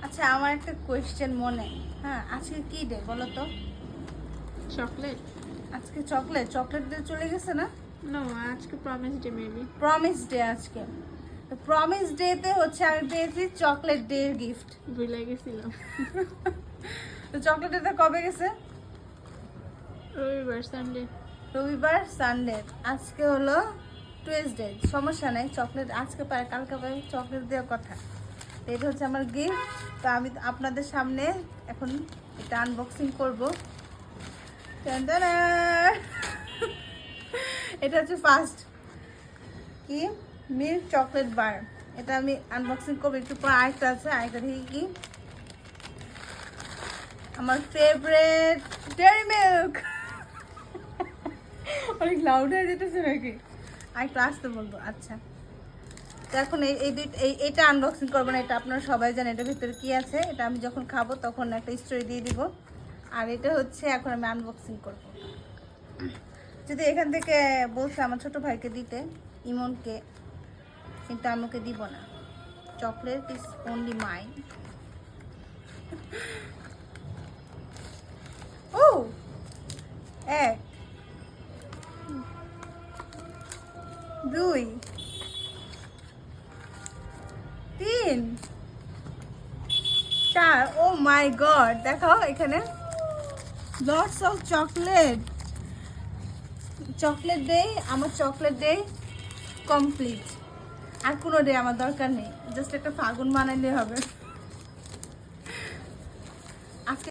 আচ্ছা, আমার একটা কোয়েশ্চেন মনে, হ্যাঁ, আজকে কি ডে বলো তো? চকলেট? আজকে চকলেট ডে চলে গেছে না? নো, আজকে promise day maybe. Promise day আজকে। তো প্রমিস ডেতে হচ্ছে আমি পেয়েছি চকলেট ডে গিফট। ভুলে গেছিলাম। তো চকলেট ডেটা কবে গেছে? রবিবার, সানডে। রবিবার, সানডে। আজকে হলো টুয়েসডে। সমস্যা নেই, চকলেট আজকে পায় কালকে পায়, চকলেট দেওয়ার কথা। তো এটা হচ্ছে আমার গিফট। তো আমি আপনাদের সামনে এখন এটা আনবক্সিং করবো। এটা হচ্ছে ফার্স্ট কি মিল্ক চকলেট বার। এটা আমি আনবক্সিং করবো একটু পর। আরেকটা আছে, আরেকটা থেকে কি আমার ফেভারিট ডেয়ারি মিল্ক। অনেক লাউড হয়ে যেতেছে নাকি? আরেকটু আসতে বলবো। আচ্ছা, তো এখন এইটা আনবক্সিং করবো না, এটা আপনারা সবাই জানেন এটার ভিতরে কি আছে। এটা আমি যখন খাবো তখন একটা স্টোরি দিয়ে দিব। আর এটা হচ্ছে এখন আমি আনবক্সিং করবো। যদি এখান থেকে বলছে আমার ছোট ভাইকে দিতে, ইমনকে, কিন্তু আমি ওকে দিব না। Chocolate is only mine. ও, এক, দুই, তিন, চার। ও মাই গড, দেখাও এখানে lots of chocolate. Chocolate day, আমার চকলেট ডে কমপ্লিট। আর কোনো ডে আমার দরকার নেই, জাস্ট একটা ফাগুন বানাইলে হবে।